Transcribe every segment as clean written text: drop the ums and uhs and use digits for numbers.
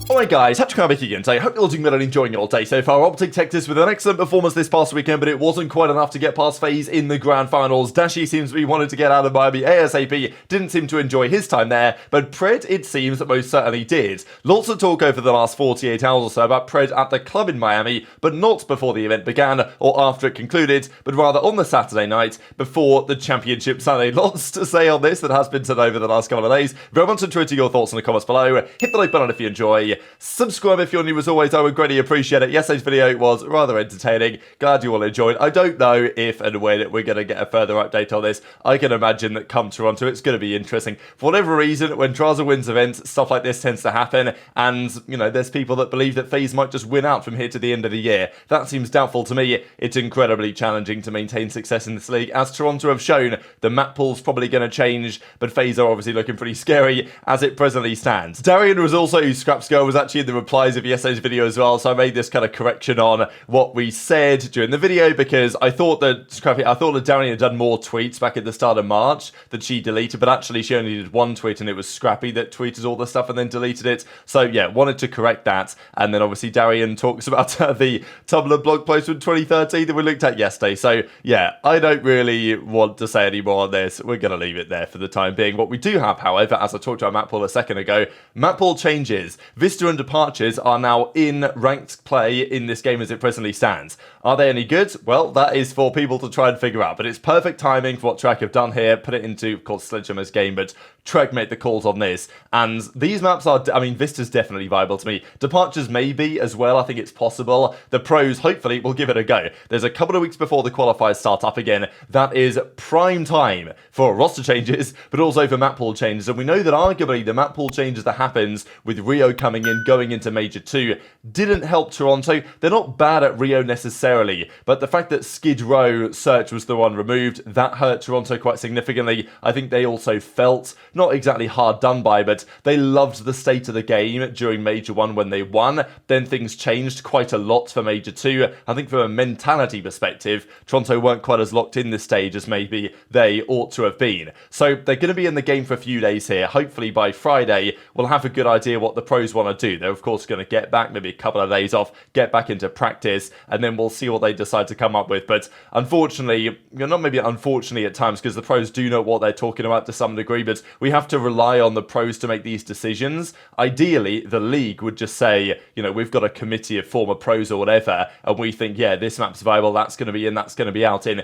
Alright guys, TacticalRab again today. Hope you're all doing well and enjoying your day so far. OpTic Texas with an excellent performance this past weekend, but it wasn't quite enough to get past FaZe in the grand finals. Dashy seems to be wanting to get out of Miami ASAP, didn't seem to enjoy his time there, but Pred, it seems, most certainly did. Lots of talk over the last 48 hours or so about Pred at the club in Miami, but not before the event began or after it concluded, but rather on the Saturday night before the championship Sunday. Lots to say on this that has been said over the last couple of days. Very much enjoyed your thoughts in the comments below. Hit the like button if you enjoy. Subscribe if you're new as always, I would greatly appreciate it. Yesterday's video was rather entertaining. Glad you all enjoyed. I don't know if and when we're going to get a further update on this. I can imagine that come Toronto, it's going to be interesting. For whatever reason, when Drazah wins events, stuff like this tends to happen. And, you know, there's people that believe that FaZe might just win out from here to the end of the year. That seems doubtful to me. It's incredibly challenging to maintain success in this league. As Toronto have shown, the map pool's probably going to change, but FaZe are obviously looking pretty scary as it presently stands. Darian was also, Scrapp's girl was actually in the replies of yesterday's video as well, so I made this kind of correction on what we said during the video because I thought that Darian had done more tweets back at the start of March that she deleted, but actually she only did one tweet and it was Scrappy that tweeted all the stuff and then deleted it. So yeah, wanted to correct that. And then obviously Darian talks about the Tumblr blog post from 2013 that we looked at yesterday. So yeah, I don't really want to say any more on this. We're going to leave it there for the time being. What we do have, however, as I talked about map pool a second ago, map pool changes. Vista and Departures are now in ranked play in this game as it presently stands. Are they any good? Well, that is for people to try and figure out, but it's perfect timing for what Trek have done here. Put it into, of course, Sledgehammer's game, but Trek made the calls on this. And these maps are, I mean, Vista's definitely viable to me. Departures maybe as well. I think it's possible. The pros, hopefully, will give it a go. There's a couple of weeks before the qualifiers start up again. That is prime time for roster changes, but also for map pool changes. And we know that arguably the map pool changes that happens with Rio coming in, going into Major 2, didn't help Toronto. They're not bad at Rio necessarily, but the fact that Skid Row search was the one removed, that hurt Toronto quite significantly. I think they also felt, not exactly hard done by, but they loved the state of the game during Major 1 when they won. Then things changed quite a lot for Major 2. I think from a mentality perspective, Toronto weren't quite as locked in this stage as maybe they ought to have been. So they're going to be in the game for a few days here. Hopefully by Friday, we'll have a good idea what the pros want to do. They're of course going to get back, maybe a couple of days off, get back into practice, and then we'll see what they decide to come up with. But unfortunately, not maybe unfortunately at times, because the pros do know what they're talking about to some degree, but we have to rely on the pros to make these decisions. Ideally, the league would just say, you know, we've got a committee of former pros or whatever, and we think, yeah, this map's viable, that's going to be in, that's going to be out in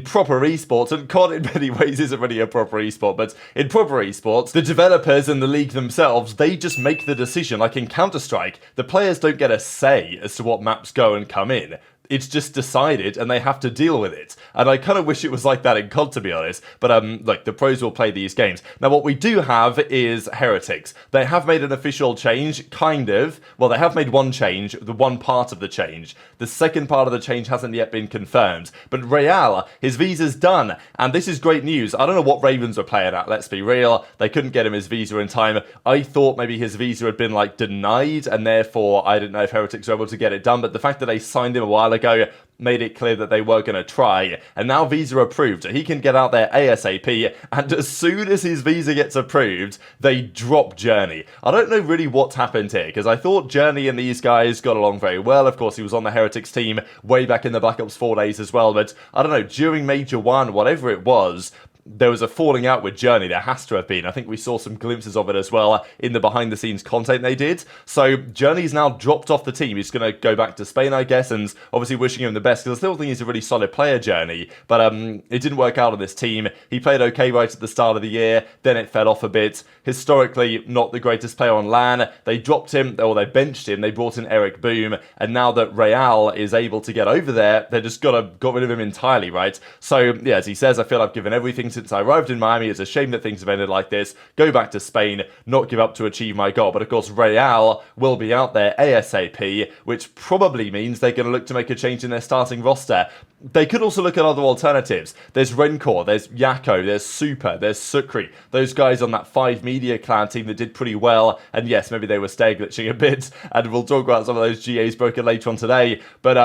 proper esports. And COD in many ways isn't really a proper esport, but in proper esports, the developers and the league themselves, they just make the decision. Like in Counter-Strike, the players don't get a say as to what maps go and come in. It's just decided and they have to deal with it. And I kind of wish it was like that in COD, to be honest. But look, the pros will play these games. Now what we do have is Heretics. They have made an official change, kind of. Well, they have made one change, the one part of the change. The second part of the change hasn't yet been confirmed. But Real, his visa's done. And this is great news. I don't know what Ravens were playing at, let's be real. They couldn't get him his visa in time. I thought maybe his visa had been like denied and therefore I didn't know if Heretics were able to get it done. But the fact that they signed him a while ago made it clear that they were going to try, and now visa approved. He can get out there ASAP, and as soon as his visa gets approved, they drop JurNii. I don't know really what's happened here, because I thought JurNii and these guys got along very well. Of course, he was on the Heretics team way back in the Black Ops 4 days as well, but I don't know, during Major 1, whatever it was, there was a falling out with JurNii. There has to have been. I think we saw some glimpses of it as well in the behind-the-scenes content they did. So JurNii's now dropped off the team. He's going to go back to Spain, I guess, and obviously wishing him the best, because I still think he's a really solid player, JurNii. But it didn't work out on this team. He played okay right at the start of the year, then it fell off a bit. Historically, not the greatest player on LAN. They dropped him, or they benched him. They brought in ErikBooM, and now that Real is able to get over there, they just got rid of him entirely, right? So, yeah, as he says, I feel I've given everything since I arrived in Miami. It's a shame that things have ended like this. Go back to Spain, not give up to achieve my goal. But of course, Real will be out there ASAP, which probably means they're going to look to make a change in their starting roster. They could also look at other alternatives. There's Rencor, there's Yako, there's Super, there's Sukri. Those guys on that 5 Media Clan team that did pretty well. And yes, maybe they were stay glitching a bit. And we'll talk about some of those GAs broken later on today. But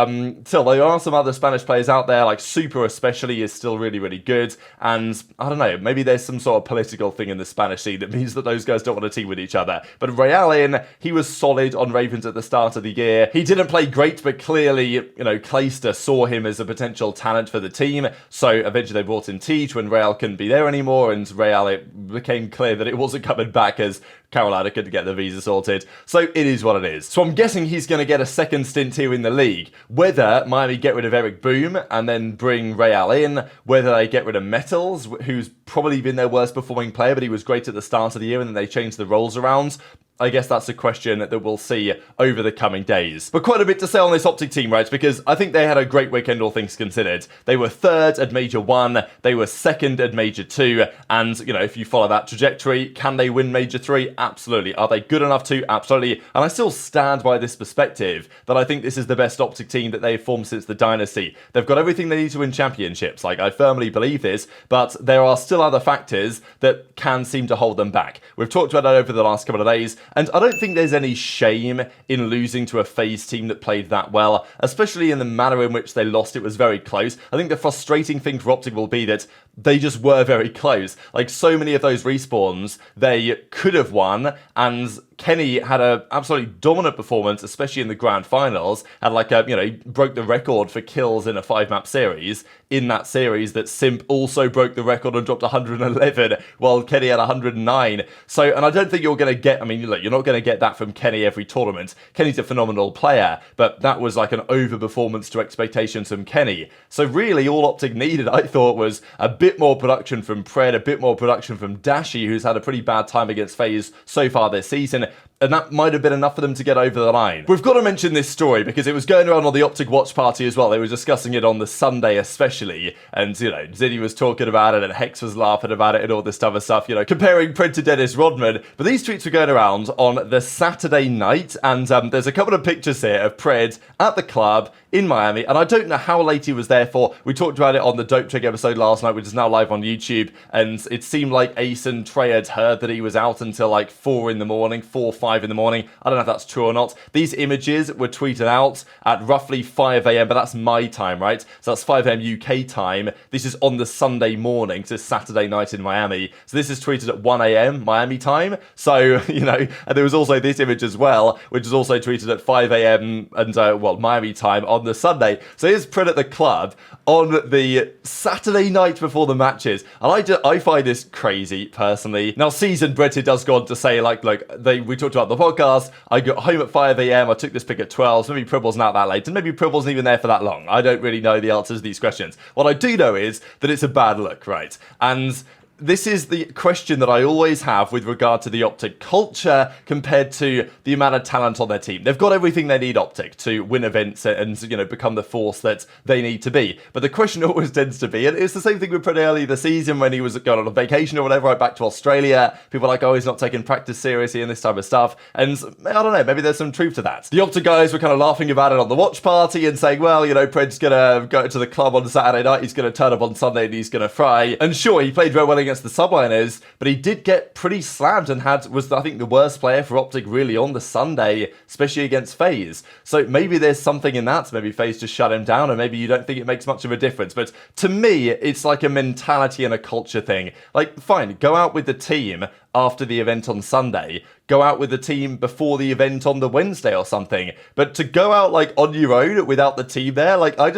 still, there are some other Spanish players out there, like Super especially is still really, really good. And and I don't know, maybe there's some sort of political thing in the Spanish scene that means that those guys don't want to team with each other. But Real he was solid on Ravens at the start of the year. He didn't play great, but clearly, you know, Priestahh saw him as a potential talent for the team, so eventually they brought in Teach when Real couldn't be there anymore, and Real, it became clear that it wasn't coming back as Carolina couldn't get the visa sorted. So it is what it is. So I'm guessing he's going to get a second stint here in the league. Whether Miami get rid of ErikBooM and then bring Real in, whether they get rid of MettalZ, who's probably been their worst performing player, but he was great at the start of the year and then they changed the roles around. I guess that's a question that we'll see over the coming days. But quite a bit to say on this OpTic team, right? Because I think they had a great weekend, all things considered. They were 3rd at Major 1, they were 2nd at Major 2, and, you know, if you follow that trajectory, can they win Major 3? Absolutely. Are they good enough to? Absolutely. And I still stand by this perspective that I think this is the best OpTic team that they've formed since the Dynasty. They've got everything they need to win championships. Like, I firmly believe this, but there are still other factors that can seem to hold them back. We've talked about that over the last couple of days, and I don't think there's any shame in losing to a FaZe team that played that well, especially in the manner in which they lost. It was very close. I think the frustrating thing for OpTic will be that they just were very close. Like, so many of those respawns, they could have won, and Kenny had a absolutely dominant performance, especially in the grand finals. Had like a, you know, he broke the record for kills in a 5-map series. In that series, that Simp also broke the record and dropped 111, while Kenny had 109. So, and I don't think you're going to get, I mean, look, you're not going to get that from Kenny every tournament. Kenny's a phenomenal player, but that was like an overperformance to expectations from Kenny. So really, all OpTic needed, I thought, was a bit more production from Pred, a bit more production from Dashy, who's had a pretty bad time against FaZe so far this season. And that might have been enough for them to get over the line. We've got to mention this story because it was going around on the OpTic watch party as well. They were discussing it on the Sunday especially. And, you know, Ziddy was talking about it and Hex was laughing about it and all this other stuff, you know, comparing Pred to Dennis Rodman. But these tweets were going around on the Saturday night. And there's a couple of pictures here of Pred at the club in Miami. And I don't know how late he was there for. We talked about it on the Dope Trick episode last night, which is now live on YouTube. And it seemed like Ace and Trey had heard that he was out until like 4 in the morning, 4, 5 in the morning. I don't know if that's true or not. These images were tweeted out at roughly 5 a.m, but that's my time, right? So that's 5 a.m. UK time. This is on the Sunday morning, so it's Saturday night in Miami. So this is tweeted at 1 a.m. Miami time. So, you know, and there was also this image as well, which is also tweeted at 5 a.m. and, well, Miami time on the Sunday. So here's Pred at the club on the Saturday night before the matches. And I find this crazy, personally. Now, Seasoned Bretted does go on to say, like, we talked about the podcast. I got home at 5 a.m. I took this pick at 12. So maybe Prib wasn't out that late. And maybe Prib wasn't even there for that long. I don't really know the answers to these questions. What I do know is that it's a bad look, right? And this is the question that I always have with regard to the OpTic culture compared to the amount of talent on their team. They've got everything they need, OpTic, to win events and, you know, become the force that they need to be. But the question always tends to be, and it's the same thing with pretty early this season when he was going on a vacation or whatever, right back to Australia. People are like, oh, he's not taking practice seriously and this type of stuff. And I don't know, maybe there's some truth to that. The OpTic guys were kind of laughing about it on the watch party and saying, well, you know, Pred's going to go to the club on Saturday night. He's going to turn up on Sunday and he's going to fry. And sure, he played very well against the Subliners, but he did get pretty slammed and was, I think, the worst player for OpTic really on the Sunday, especially against FaZe. So maybe there's something in that. Maybe FaZe just shut him down, and maybe you don't think it makes much of a difference. But to me, it's like a mentality and a culture thing. Like, fine, go out with the team after the event on Sunday. Go out with the team before the event on the Wednesday or something. But to go out, like, on your own without the team there, like, I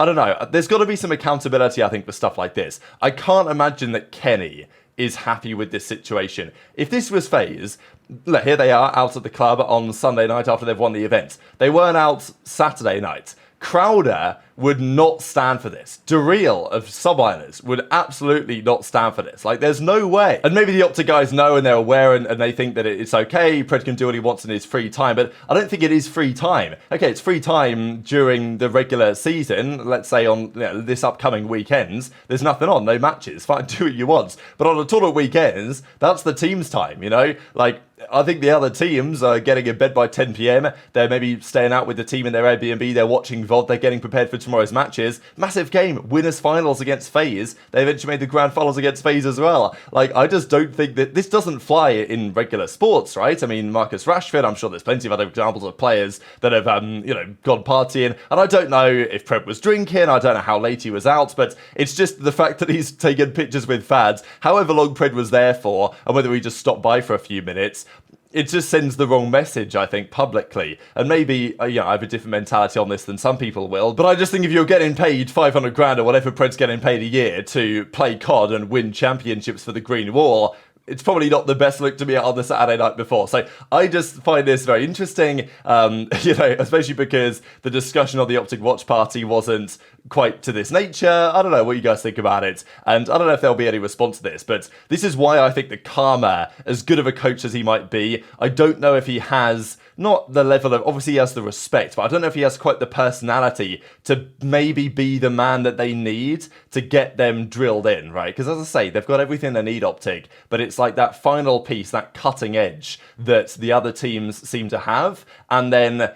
don't know. There's got to be some accountability, I think, for stuff like this. I can't imagine that Kenny is happy with this situation. If this was FaZe, look, here they are out at the club on Sunday night after they've won the event. They weren't out Saturday night. Crowder would not stand for this. Dareal of Subliners would absolutely not stand for this. Like, there's no way. And maybe the OpTic guys know and they're aware and they think that it's okay. Pred can do what he wants in his free time, but I don't think it is free time. Okay, it's free time during the regular season. Let's say on, you know, this upcoming weekends, there's nothing on, no matches. Fine, do what you want. But on the tournament weekends, that's the team's time, you know? Like, I think the other teams are getting in bed by 10 p.m. They're maybe staying out with the team in their Airbnb. They're watching VOD. They're getting prepared for tomorrow's matches. Massive game. Winners finals against FaZe. They eventually made the grand finals against FaZe as well. Like, I just don't think that this doesn't fly in regular sports, right? I mean, Marcus Rashford, I'm sure there's plenty of other examples of players that have, gone partying. And I don't know if Kremp was drinking. I don't know how late he was out. But it's just the fact that he's taken pictures with fads, however long Pred was there for, and whether he just stopped by for a few minutes. It just sends the wrong message, I think, publicly. And maybe, I have a different mentality on this than some people will. But I just think if you're getting paid 500 grand or whatever Pred's getting paid a year to play COD and win championships for the Green Wall, it's probably not the best look to be at on the Saturday night before. So I just find this very interesting, especially because the discussion on the OpTic watch party wasn't quite to this nature. I don't know what you guys think about it. And I don't know if there'll be any response to this, but this is why I think that Karma, as good of a coach as he might be, I don't know if he has not the level of, obviously he has the respect, but I don't know if he has quite the personality to maybe be the man that they need to get them drilled in, right? Because as I say, they've got everything they need OpTic, but it's like that final piece, that cutting edge that the other teams seem to have. And then,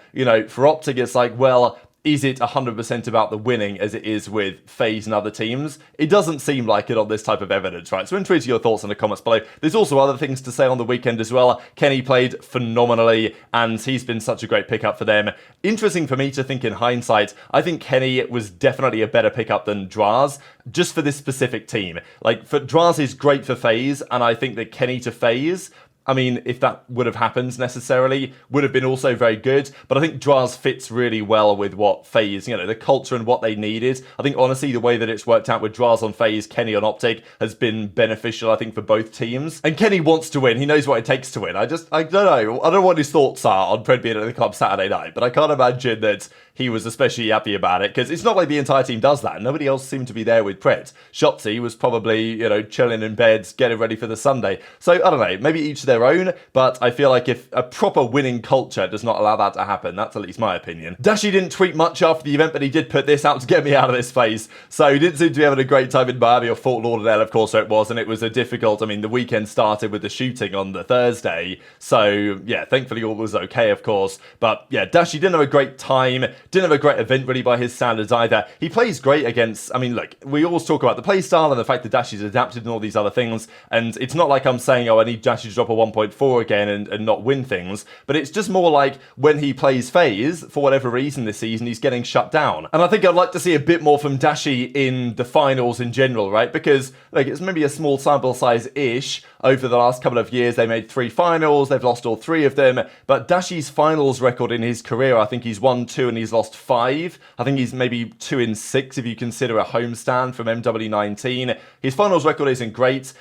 for OpTic, it's like, well, is it 100% about the winning as it is with FaZe and other teams? It doesn't seem like it on this type of evidence, right? So intrigued your thoughts in the comments below. There's also other things to say on the weekend as well. Kenny played phenomenally, and he's been such a great pickup for them. Interesting for me to think in hindsight, I think Kenny was definitely a better pickup than Drazah, just for this specific team. Like, Drazah is great for FaZe, and I think that Kenny to FaZe, I mean, if that would have happened necessarily, would have been also very good. But I think Drazah fits really well with what FaZe, the culture and what they needed. I think, honestly, the way that it's worked out with Drazah on FaZe, Kenny on OpTic, has been beneficial, I think, for both teams. And Kenny wants to win. He knows what it takes to win. I don't know. I don't know what his thoughts are on Pred being at the club Saturday night, but I can't imagine that he was especially happy about it, because it's not like the entire team does that. Nobody else seemed to be there with Pred. Shotzzy was probably, chilling in bed, getting ready for the Sunday. So, I don't know, maybe each their own, but I feel like if a proper winning culture does not allow that to happen, that's at least my opinion. Dashy didn't tweet much after the event, but he did put this out to get me out of this place. So he didn't seem to be having a great time in Miami, or Fort Lauderdale, of course, so it was, and it was a difficult, the weekend started with the shooting on the Thursday. So, yeah, thankfully all was okay, of course. But, yeah, Dashy didn't have a great time, didn't have a great event really by his standards either. He plays great against, look, we always talk about the play style and the fact that Dashy's adapted and all these other things, and it's not like I'm saying, I need Dashy to drop a 1.4 again and not win things, but it's just more like when he plays FaZe, for whatever reason this season, he's getting shut down. And I think I'd like to see a bit more from Dashy in the finals in general, right? Because, like, it's maybe a small sample size-ish. Over the last couple of years, they made 3 finals, they've lost all 3 of them, but Dashy's finals record in his career, I think he's won 2 and he's lost 5. I think he's maybe 2 in 6 if you consider a homestand from MW19. His finals record isn't great.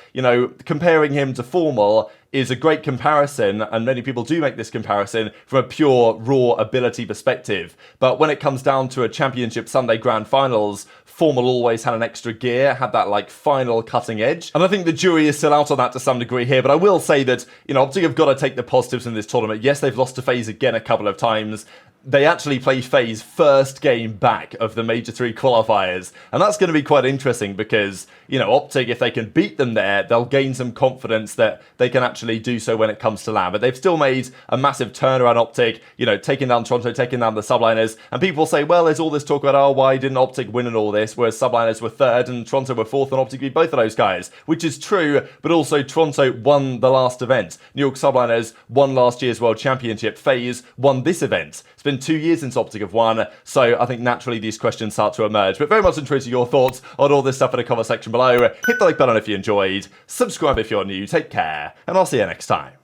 Comparing him to Formal is a great comparison, and many people do make this comparison from a pure raw ability perspective. But when it comes down to a championship Sunday grand finals, Formal always had an extra gear, had that final cutting edge. And I think the jury is still out on that to some degree here, but I will say that, OpTic have got to take the positives in this tournament. Yes, they've lost to FaZe again a couple of times. They actually play FaZe first game back of the Major 3 qualifiers. And that's going to be quite interesting because, OpTic, if they can beat them there, they'll gain some confidence that they can actually do so when it comes to LAN. But they've still made a massive turnaround, OpTic, taking down Toronto, taking down the Subliners. And people say, well, there's all this talk about, why didn't OpTic win and all this, whereas Subliners were 3rd and Toronto were 4th and OpTic beat both of those guys, which is true, but also Toronto won the last event. New York Subliners won last year's World Championship. FaZe won this event. It's been 2 years since OpTic have won, so I think naturally these questions start to emerge. But very much intrigued to your thoughts on all this stuff in the comment section below. Hit the like button if you enjoyed, subscribe if you're new, take care, and I'll see you next time.